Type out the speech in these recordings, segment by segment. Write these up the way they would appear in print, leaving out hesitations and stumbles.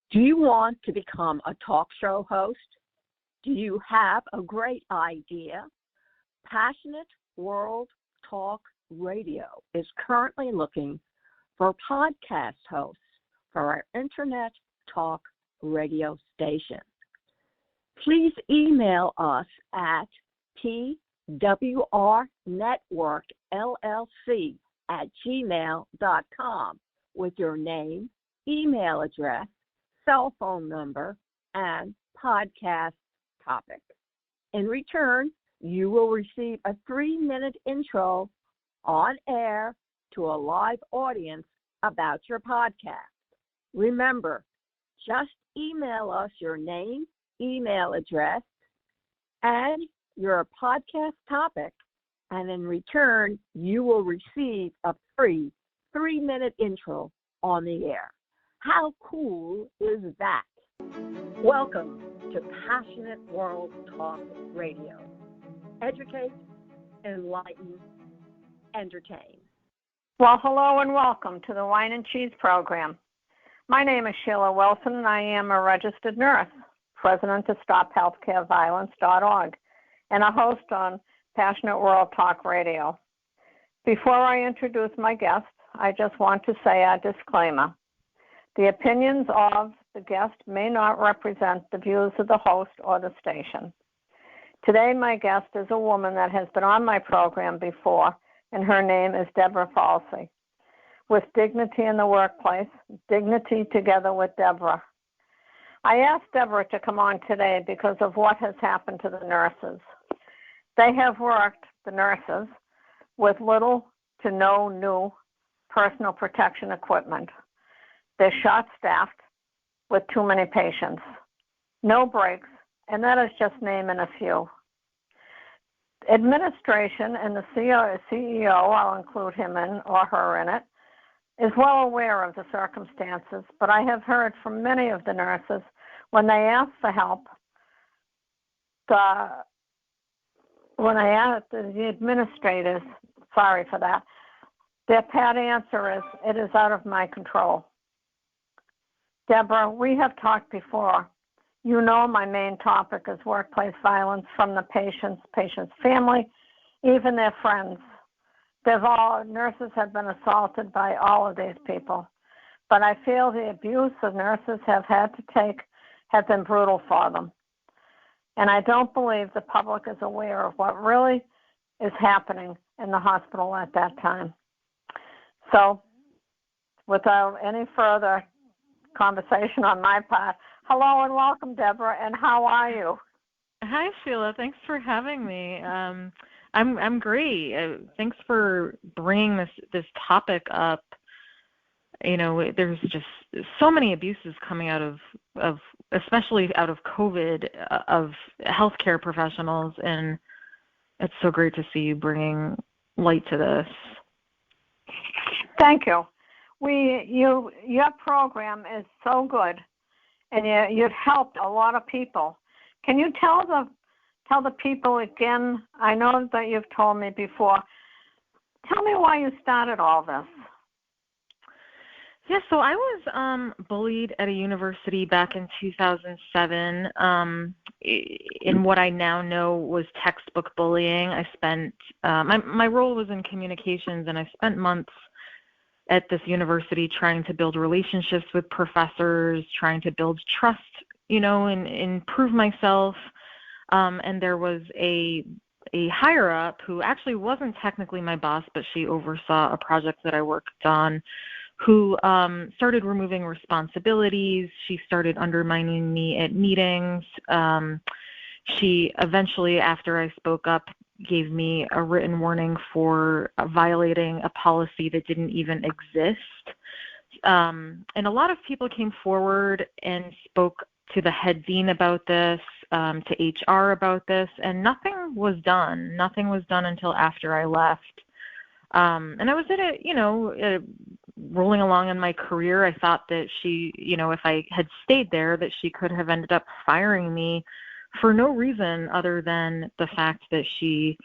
Do you want to become a talk show host? Do you have a great idea? Passionate World Talk Radio is currently looking for podcast hosts for our Internet Talk radio station. Please email us at pwrnetworkllc@gmail.com with your name, email address, cell phone number, and podcast topic. In return, you will receive a 3-minute intro on air to a live audience about your podcast. Remember, just email us your name, email address, and your podcast topic, and in return, you will receive a free 3-minute intro on the air. How cool is that? Welcome to Passionate World Talk Radio. Educate, enlighten, entertain. Well, hello and welcome to the Wine and Cheese program. My name is Sheila Wilson, and I am a registered nurse, president of StopHealthCareViolence.org, and a host on Passionate World Talk Radio. Before I introduce my guest, I just want to say a disclaimer. The opinions of the guest may not represent the views of the host or the station. Today, my guest is a woman that has been on my program before, and her name is Debra Falzoi. With Dignity in the Workplace, Dignity Together with Debra. I asked Debra to come on today because of what has happened to the nurses. They have worked, the nurses, with little to no new personal protection equipment. They're short-staffed with too many patients, no breaks, and that is just naming a few. Administration and the CEO, I'll include him in or her in it, is well aware of the circumstances, but I have heard from many of the nurses when they ask for help, when I ask the administrators, sorry for that, their pat answer is, it is out of my control. Debra, we have talked before. You know my main topic is workplace violence from the patient's family, even their friends. Nurses have been assaulted by all of these people. But I feel the abuse the nurses have had to take has been brutal for them. And I don't believe the public is aware of what really is happening in the hospital at that time. So, without any further conversation on my part, hello and welcome, Debra, and how are you? Hi, Sheila. Thanks for having me. I'm great. Thanks for bringing this topic up. You know, there's just so many abuses coming out of especially out of COVID, of healthcare professionals, and it's so great to see you bringing light to this. Thank you. Your program is so good, and you've helped a lot of people. Can you tell the people again? I know that you've told me before. Tell me why you started all this. Yeah, so I was bullied at a university back in 2007 in what I now know was textbook bullying. I spent my role was in communications, and I spent months at this university trying to build relationships with professors, trying to build trust, and improve myself. And there was a higher up who actually wasn't technically my boss, but she oversaw a project that I worked on, who started removing responsibilities. She started undermining me at meetings. She eventually, after I spoke up, gave me a written warning for violating a policy that didn't even exist. And a lot of people came forward and spoke to the head dean about this, to HR about this, and nothing was done. Nothing was done until after I left. And I was rolling along in my career. I thought that she, if I had stayed there, that she could have ended up firing me for no reason other than the fact that she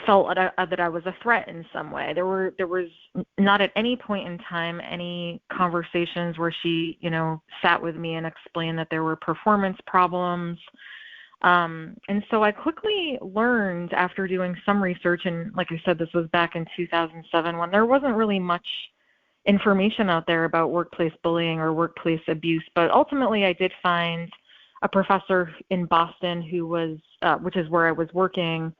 felt that I was a threat in some way. There was not at any point in time any conversations where she, sat with me and explained that there were performance problems. And so I quickly learned after doing some research, and like I said, this was back in 2007 when there wasn't really much information out there about workplace bullying or workplace abuse. But ultimately I did find a professor in Boston who was, which is where I was working,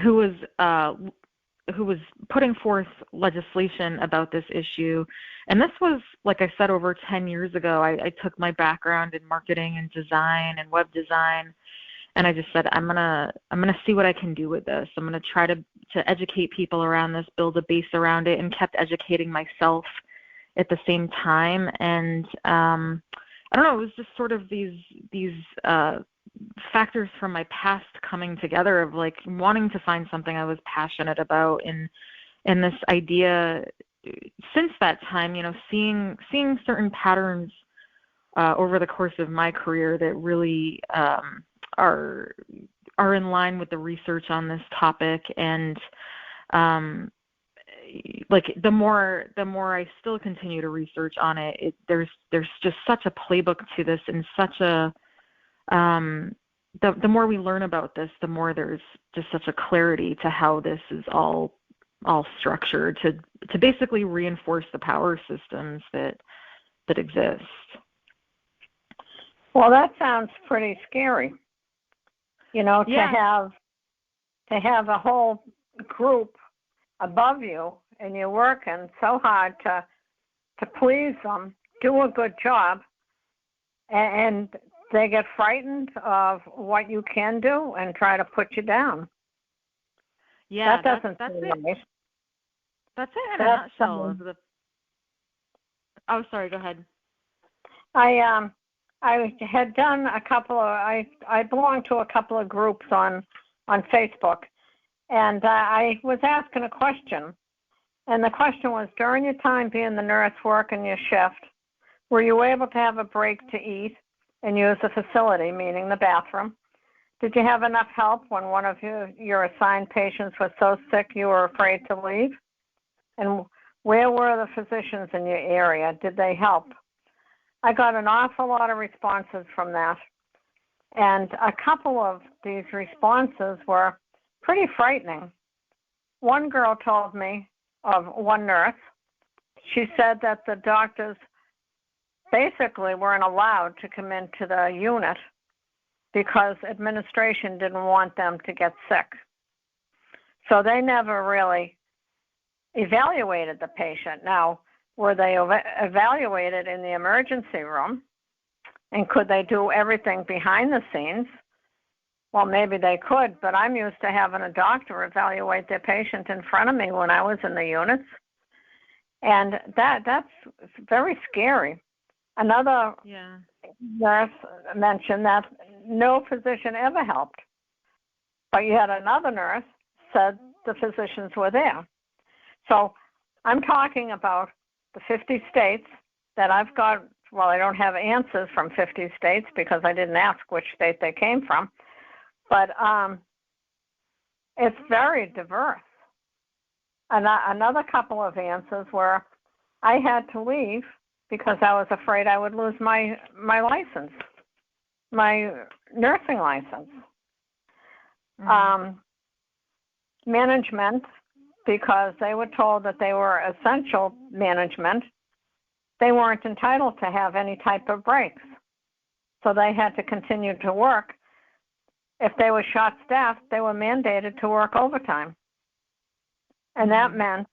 who was putting forth legislation about this issue. And this was, like I said, over 10 years ago. I took my background in marketing and design and web design, and I just said, I'm gonna see what I can do with this. I'm gonna try to educate people around this, build a base around it, and kept educating myself at the same time. And I don't know, it was just sort of these factors from my past coming together of like wanting to find something I was passionate about, and this idea since that time, seeing certain patterns over the course of my career that really are in line with the research on this topic. And like the more I still continue to research on it, there's just such a playbook to this, and such a the more we learn about this, the more there's just such a clarity to how this is all structured to basically reinforce the power systems that exist. Well, that sounds pretty scary. Yeah. To have a whole group above you, and you're working so hard to please them, do a good job, and they get frightened of what you can do and try to put you down. Yeah, that's it. Nice. That's it in a nutshell. Oh, sorry. Go ahead. I had done a couple of. I belong to a couple of groups on Facebook, and I was asking a question, and the question was: during your time being the nurse working your shift, were you able to have a break to eat and use the facility, meaning the bathroom? Did you have enough help when one of your assigned patients was so sick you were afraid to leave? And where were the physicians in your area? Did they help? I got an awful lot of responses from that. And a couple of these responses were pretty frightening. One girl told me of one nurse. She said that the doctors basically weren't allowed to come into the unit because administration didn't want them to get sick. So they never really evaluated the patient. Now, were they evaluated in the emergency room? And could they do everything behind the scenes? Well, maybe they could, but I'm used to having a doctor evaluate their patient in front of me when I was in the units. And that's very scary. Another nurse mentioned that no physician ever helped, but yet another nurse said the physicians were there. So I'm talking about the 50 states that I've got. Well, I don't have answers from 50 states because I didn't ask which state they came from, but it's very diverse. Another couple of answers were I had to leave because I was afraid I would lose my license, my nursing license. Management, because they were told that they were essential management, they weren't entitled to have any type of breaks. So they had to continue to work. If they were short-staffed, they were mandated to work overtime. And that meant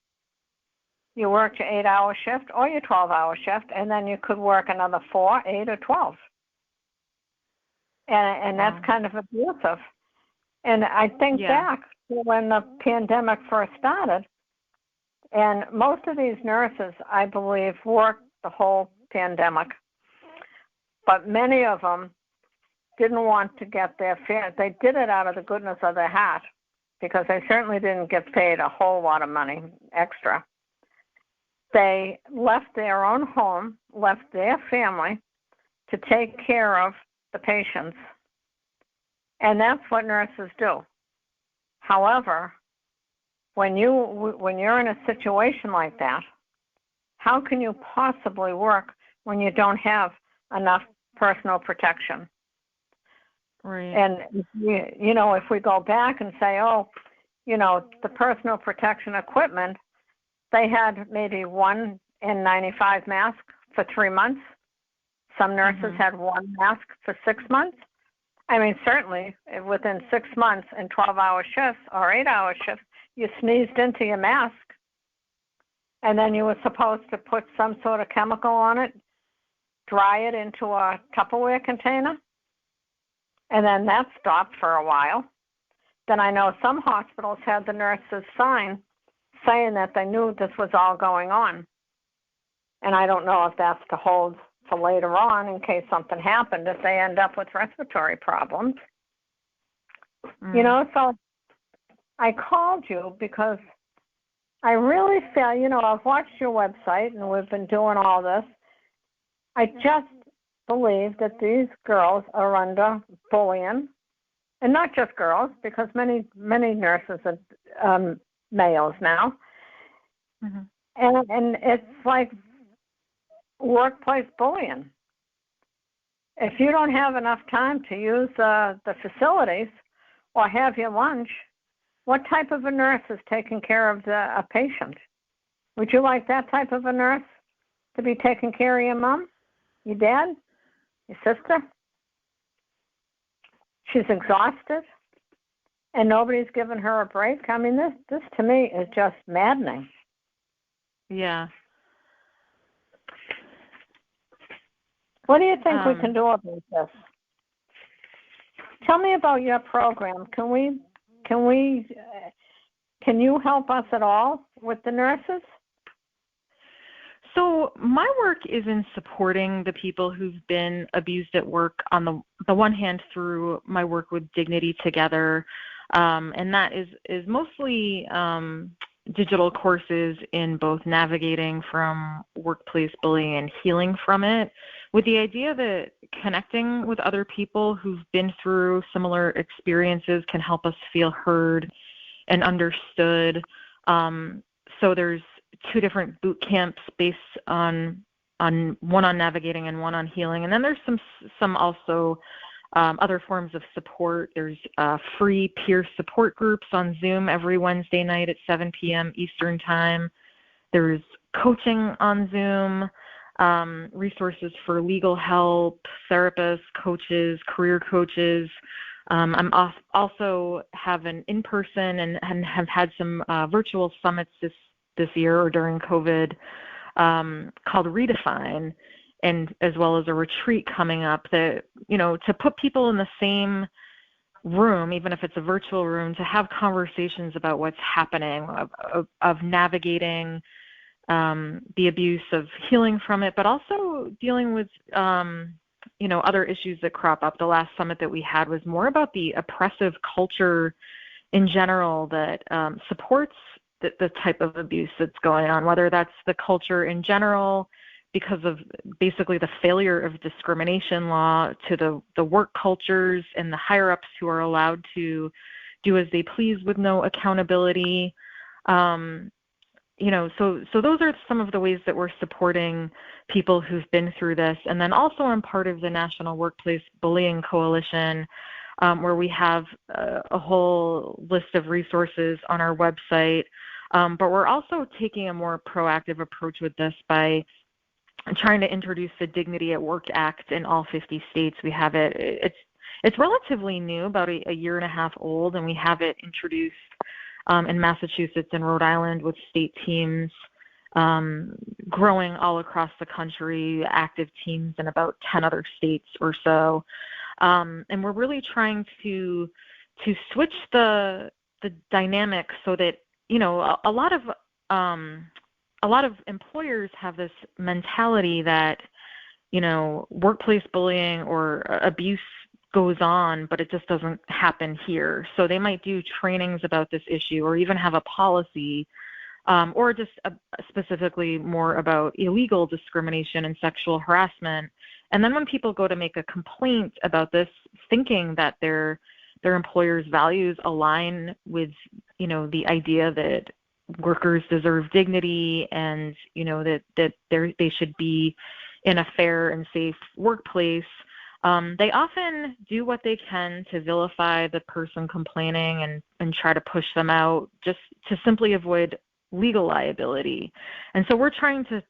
you worked your 8-hour shift or your 12-hour shift, and then you could work another 4, 8, or 12. And that's kind of abusive. And I think back to when the pandemic first started, and most of these nurses, I believe, worked the whole pandemic. But many of them didn't want to get their fare. They did it out of the goodness of their heart because they certainly didn't get paid a whole lot of money extra. They left their own home, left their family to take care of the patients. And that's what nurses do. However, when you're in a situation like that, how can you possibly work when you don't have enough personal protection? Right. And, if we go back and say, the personal protection equipment, they had maybe one N95 mask for 3 months. Some nurses had one mask for 6 months. I mean, certainly within 6 months and 12-hour shifts or 8-hour shifts, you sneezed into your mask, and then you were supposed to put some sort of chemical on it, dry it into a Tupperware container, and then that stopped for a while. Then I know some hospitals had the nurses sign saying that they knew this was all going on. And I don't know if that's to hold for later on in case something happened, if they end up with respiratory problems. So I called you because I really feel, I've watched your website and we've been doing all this. I just believe that these girls are under bullying, and not just girls, because many nurses are males now. And it's like workplace bullying. If you don't have enough time to use the facilities or have your lunch, what type of a nurse is taking care of a patient? Would you like that type of a nurse to be taking care of your mom, your dad, your sister? She's exhausted, and nobody's giving her a break. I mean, this to me is just maddening. Yeah. What do you think we can do about this? Tell me about your program. Can you help us at all with the nurses? So my work is in supporting the people who've been abused at work on the one hand through my work with Dignity Together, and that is mostly digital courses in both navigating from workplace bullying and healing from it, with the idea that connecting with other people who've been through similar experiences can help us feel heard and understood. So there's 2 different boot camps based on one on navigating and one on healing, and then there's some also other forms of support. There's free peer support groups on Zoom every Wednesday night at 7 p.m. Eastern Time. There's coaching on Zoom, resources for legal help, therapists, coaches, career coaches. I'm also have an in-person and have had some virtual summits this year or during COVID called Redefine, and as well as a retreat coming up that, to put people in the same room, even if it's a virtual room, to have conversations about what's happening, of navigating the abuse, of healing from it, but also dealing with, other issues that crop up. The last summit that we had was more about the oppressive culture in general that supports the type of abuse that's going on, whether that's the culture in general because of basically the failure of discrimination law, to the work cultures and the higher-ups who are allowed to do as they please with no accountability. So those are some of the ways that we're supporting people who've been through this. And then also I'm part of the National Workplace Bullying Coalition, where we have a whole list of resources on our website. But we're also taking a more proactive approach with this by trying to introduce the Dignity at Work Act in all 50 states. We have it. It's relatively new, about a year and a half old, and we have it introduced in Massachusetts and Rhode Island with state teams growing all across the country, active teams in about 10 other states or so. And we're really trying to switch the dynamic so that, a lot of employers have this mentality that, workplace bullying or abuse goes on, but it just doesn't happen here. So they might do trainings about this issue or even have a policy, or just specifically more about illegal discrimination and sexual harassment. And then when people go to make a complaint about this, thinking that they're their employer's values align with, the idea that workers deserve dignity and, that they should be in a fair and safe workplace, they often do what they can to vilify the person complaining and try to push them out just to simply avoid legal liability. And so we're trying to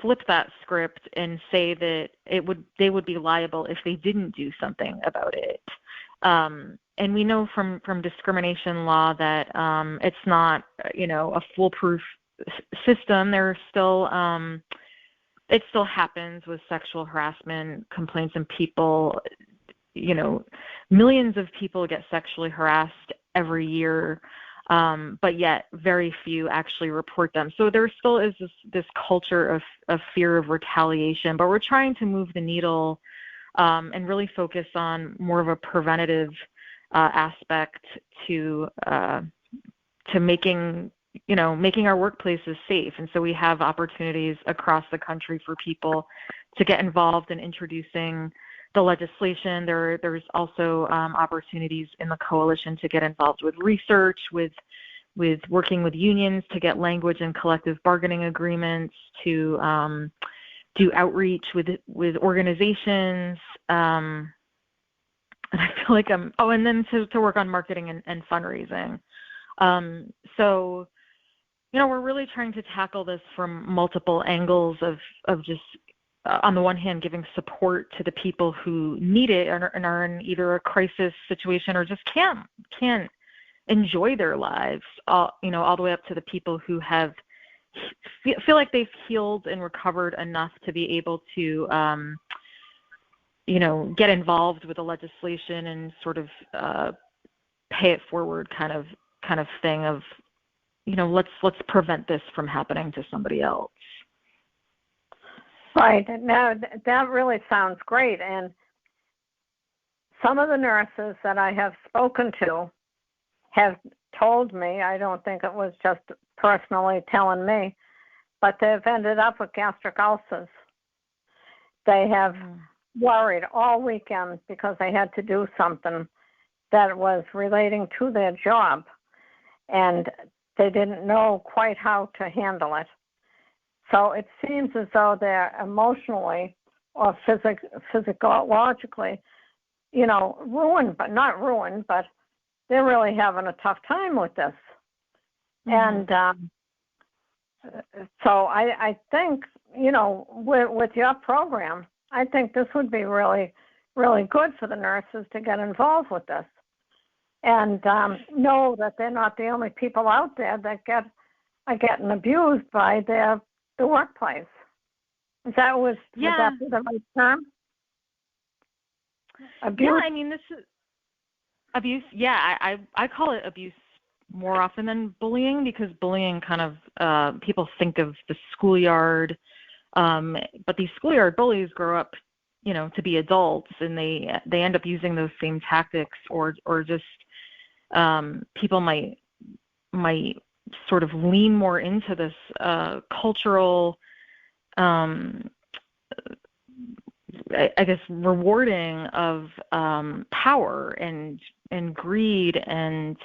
flip that script and say that they would be liable if they didn't do something about it. And we know from discrimination law that it's not, a foolproof system. There's still it still happens with sexual harassment complaints, and people, millions of people get sexually harassed every year, but yet very few actually report them. So there still is this culture of fear of retaliation, but we're trying to move the needle and really focus on more of a preventative aspect to making our workplaces safe. And so we have opportunities across the country for people to get involved in introducing the legislation. There's also opportunities in the coalition to get involved with research, with working with unions to get language and collective bargaining agreements, to do outreach with organizations. And I feel like and then to work on marketing and fundraising. So, we're really trying to tackle this from multiple angles of just, on the one hand, giving support to the people who need it and are in either a crisis situation or just can't enjoy their lives, all the way up to the people who feel like they've healed and recovered enough to be able to, get involved with the legislation and sort of pay it forward kind of thing of, let's prevent this from happening to somebody else. Right. Now, that really sounds great. And some of the nurses that I have spoken to have told me, I don't think it was just personally telling me, but they've ended up with gastric ulcers. They have worried all weekend because they had to do something that was relating to their job, and they didn't know quite how to handle it. So it seems as though they're emotionally or physiologically, ruined, but not ruined, but they're really having a tough time with this. Mm-hmm. And so I think, with your program, I think this would be really, really good for the nurses to get involved with this and know that they're not the only people out there that are getting abused by the workplace. Would that be the right term? Abuse? Yeah, I mean, this is abuse. Yeah, I call it abuse more often than bullying, because bullying kind of people think of the schoolyard, but these schoolyard bullies grow up, to be adults, and they end up using those same tactics, or just people might sort of lean more into this cultural, I guess, rewarding of power and greed and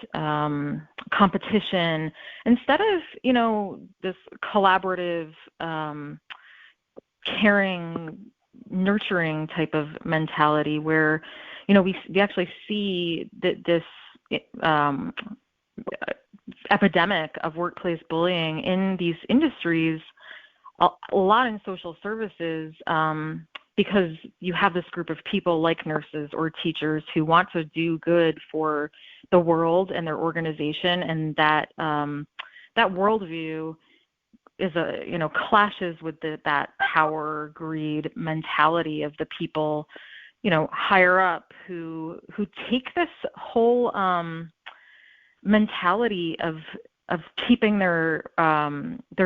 competition, instead of, this collaborative, caring, nurturing type of mentality where, we actually see that this epidemic of workplace bullying in these industries, a lot in social services, because you have this group of people like nurses or teachers who want to do good for the world and their organization, and that worldview is clashes with that power, greed mentality of the people, higher up who take this whole mentality of keeping their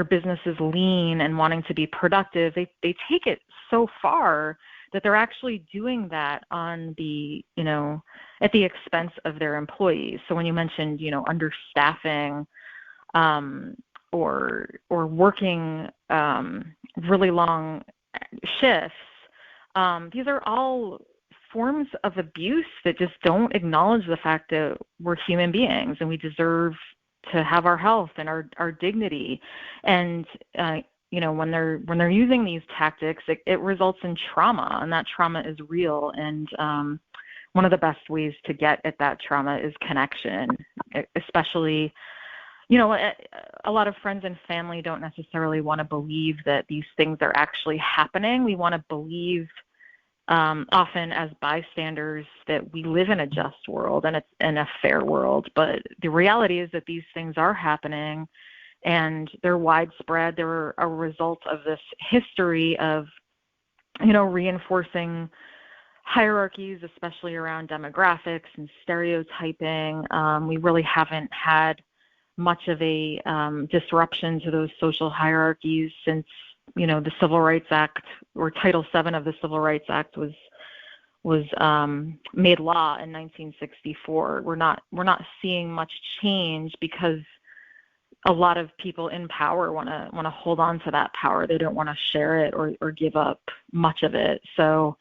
businesses lean and wanting to be productive. They take it so far that they're actually doing that on the, at the expense of their employees. So when you mentioned, understaffing, or working really long shifts, these are all forms of abuse that just don't acknowledge the fact that we're human beings and we deserve to have our health and our dignity. And when they're using these tactics, it results in trauma, and that trauma is real. And one of the best ways to get at that trauma is connection, especially. A lot of friends and family don't necessarily want to believe that these things are actually happening. We want to believe, often as bystanders, that we live in a just world and it's in a fair world. But the reality is that these things are happening, and they're widespread. They're a result of this history of, reinforcing hierarchies, especially around demographics and stereotyping. We really haven't had much of a disruption to those social hierarchies since, the Civil Rights Act, or Title VII of the Civil Rights Act was made law in 1964. We're not seeing much change because a lot of people in power want to hold on to that power. They don't want to share it or give up much of it. So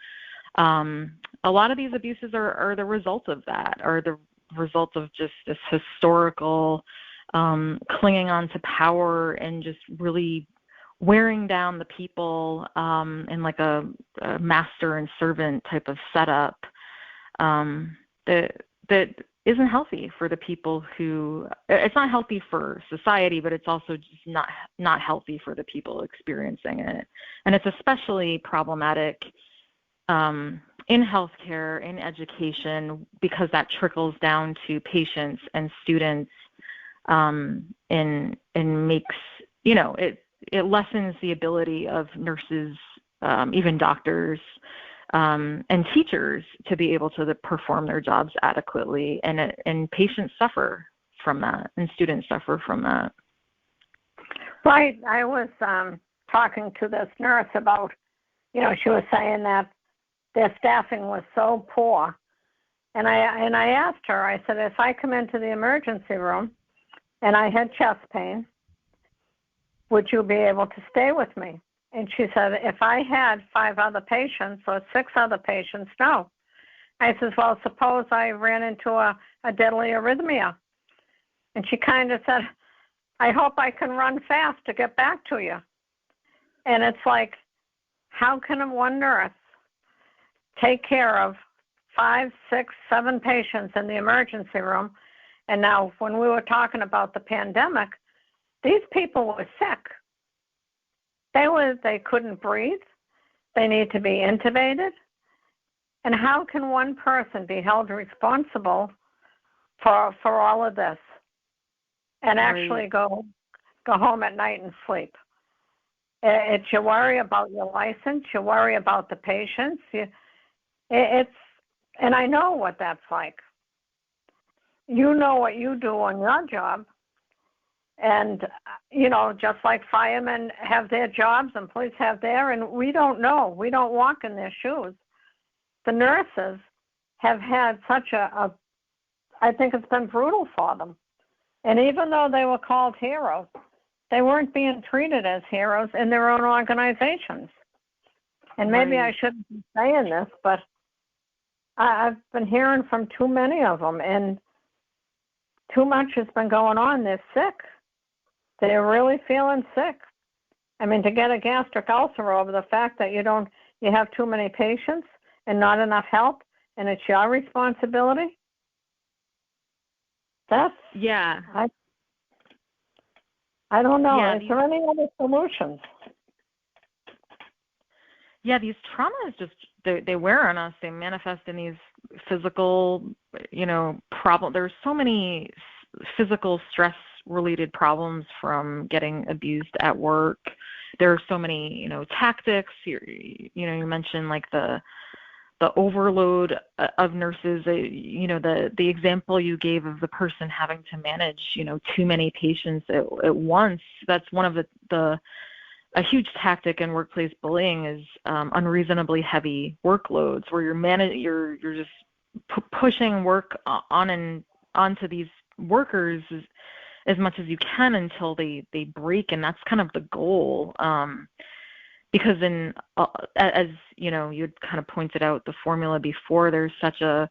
a lot of these abuses are the result of that, are the result of just this historical clinging on to power and just really wearing down the people in like a master and servant type of setup that isn't healthy for the people who. It's not healthy for society, but it's also just not healthy for the people experiencing it. And it's especially problematic in healthcare, in education, because that trickles down to patients and students. And makes, it lessens the ability of nurses, even doctors, and teachers to be able to perform their jobs adequately. And patients suffer from that, and students suffer from that. Right. I was talking to this nurse about, she was saying that their staffing was so poor. And I asked her, I said, if I come into the emergency room and I had chest pain, would you be able to stay with me? And she said, if I had 5 other patients or 6 other patients, no. I said, well, suppose I ran into a deadly arrhythmia. And she kind of said, I hope I can run fast to get back to you. And it's like, how can one nurse take care of 5, 6, 7 patients in the emergency room? And now, when we were talking about the pandemic, these people were sick. They couldn't breathe. They need to be intubated. And how can one person be held responsible for all of this and actually go home at night and sleep? It's you worry about your license. You worry about the patients. And I know what that's like. You know what you do on your job. And, just like firemen have their jobs and police have their, and we don't know. We don't walk in their shoes. The nurses have had such I think it's been brutal for them. And even though they were called heroes, they weren't being treated as heroes in their own organizations. And maybe I shouldn't be saying this, but I've been hearing from too many of them, and too much has been going on. They're sick. They're really feeling sick. I mean, to get a gastric ulcer over the fact that you have too many patients and not enough help, and it's your responsibility. That's I don't know. Is there any other solutions? Yeah, these traumas they wear on us. They manifest in these physical, problems. There's so many physical stress-related problems from getting abused at work. There are so many, tactics. You mentioned like the overload of nurses. The example you gave of the person having to manage, too many patients at once. That's one of a huge tactic in workplace bullying is unreasonably heavy workloads, where you're just pushing work onto these workers as much as you can until they break, and that's kind of the goal. because as you know, you'd kind of pointed out the formula before, there's such a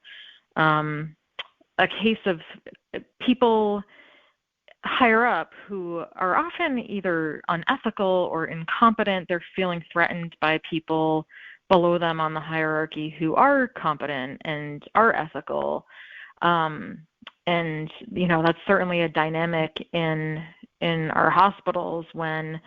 case of people higher up who are often either unethical or incompetent. They're feeling threatened by people below them on the hierarchy who are competent and are ethical. And, you know, that's certainly a dynamic in our hospitals when,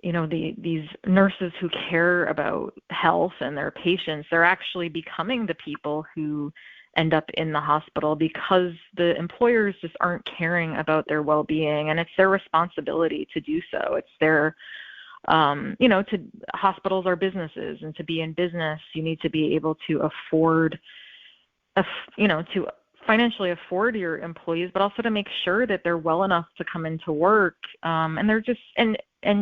you know, these nurses who care about health and their patients, they're actually becoming the people who end up in the hospital because the employers just aren't caring about their well-being, and it's their responsibility to do so. It's their, you know, hospitals are businesses, and to be in business, you need to be able to afford, you know, to financially afford your employees, but also to make sure that they're well enough to come into work, and they're just, and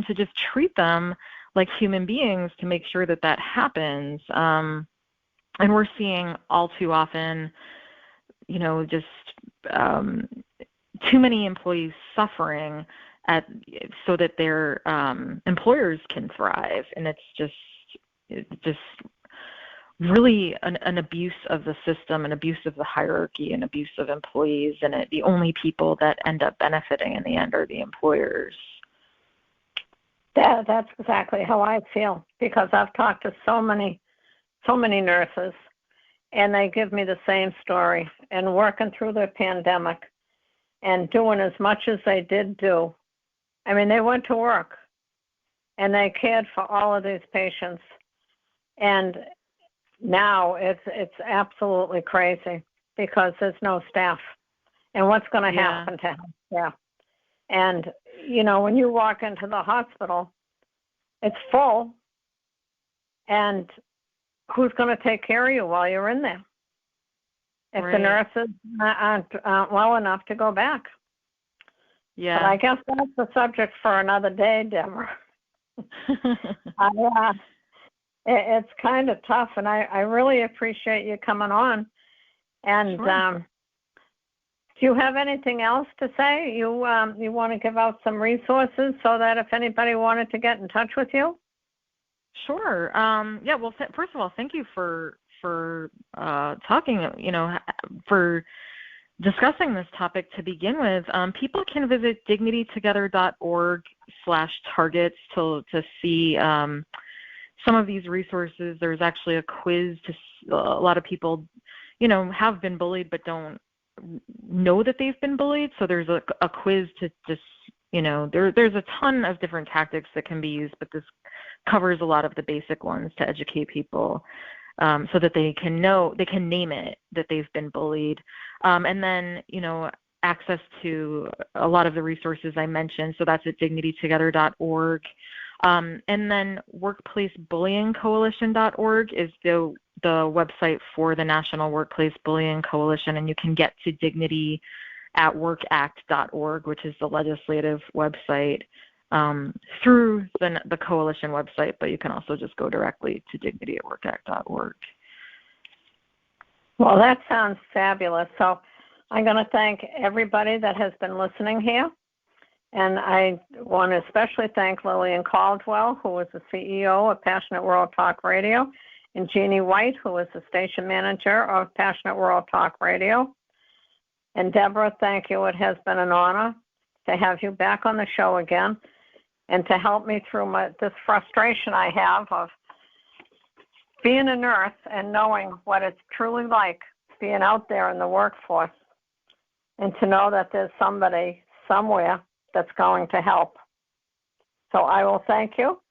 to just treat them like human beings to make sure that that happens. And we're seeing all too often, you know, just too many employees suffering so that their employers can thrive, and it's just really an abuse of the system, an abuse of the hierarchy, an abuse of employees, and the only people that end up benefiting in the end are the employers. That's exactly how I feel, because I've talked to so many nurses, and they give me the same story. And working through the pandemic and doing as much as they did do, I mean, they went to work and they cared for all of these patients. And now it's absolutely crazy because there's no staff. And what's going to happen to health staff? And, you know, when you walk into the hospital, it's full, and who's going to take care of you while you're in there if the nurses aren't well enough to go back? Yeah. But I guess that's the subject for another day, Deborah. It's kind of tough, and I really appreciate you coming on. And sure. Do you have anything else to say? You want to give out some resources so that if anybody wanted to get in touch with you? Sure. Yeah. Well, first of all, thank you for talking. You know, for discussing this topic to begin with. People can visit dignitytogether.org/targets to see some of these resources. There's actually a quiz a lot of people, you know, have been bullied but don't know that they've been bullied. So there's a quiz to just, you know, there's a ton of different tactics that can be used, but this covers a lot of the basic ones to educate people so that they can name it that they've been bullied. And then, you know, access to a lot of the resources I mentioned. So that's at dignitytogether.org. And then workplacebullyingcoalition.org is the website for the National Workplace Bullying Coalition, and you can get to dignityattworkact.org, which is the legislative website, through the coalition website, but you can also just go directly to dignityatworkact.org. Well, that sounds fabulous. So I'm going to thank everybody that has been listening here. And I want to especially thank Lillian Caldwell, who is the CEO of Passionate World Talk Radio, and Jeannie White, who is the station manager of Passionate World Talk Radio. And Deborah, thank you. It has been an honor to have you back on the show again and to help me through this frustration I have of being a nurse and knowing what it's truly like being out there in the workforce, and to know that there's somebody somewhere that's going to help. So I will thank you.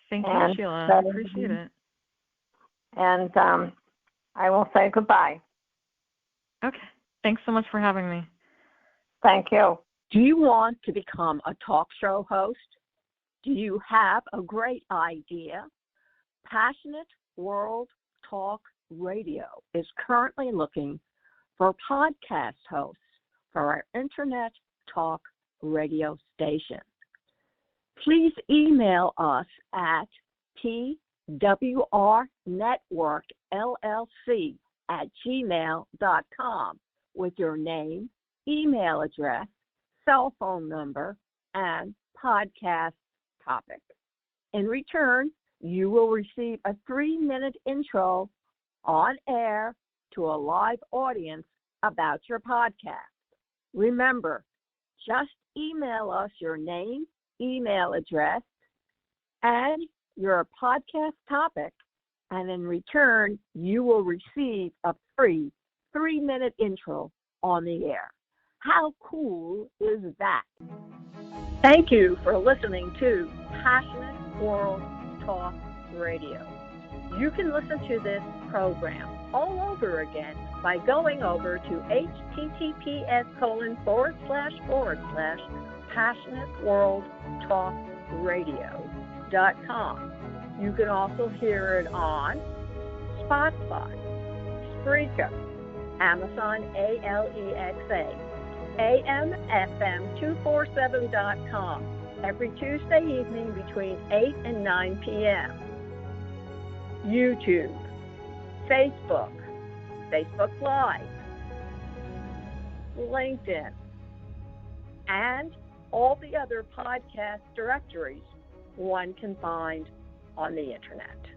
Thank you, Sheila. I appreciate it. And I will say goodbye. Okay. Thanks so much for having me. Thank you. Do you want to become a talk show host? Do you have a great idea? Passionate World Talk Radio is currently looking for podcast hosts for our Internet Talk radio station. Please email us at pwrnetworkllc@gmail.com with your name, email address, cell phone number, and podcast topic. In return, you will receive a 3-minute intro on air to a live audience about your podcast. Remember, just email us your name, email address, and your podcast topic, and in return, you will receive a free 3-minute intro on the air. How cool is that? Thank you for listening to Passionate World Talk Radio. You can listen to this program all over again by going over to https://passionateworldtalkradio.com. You can also hear it on Spotify, Spreaker, Amazon Alexa, AMFM247.com every Tuesday evening between 8 and 9 p.m. YouTube, Facebook Live, LinkedIn, and all the other podcast directories one can find on the internet.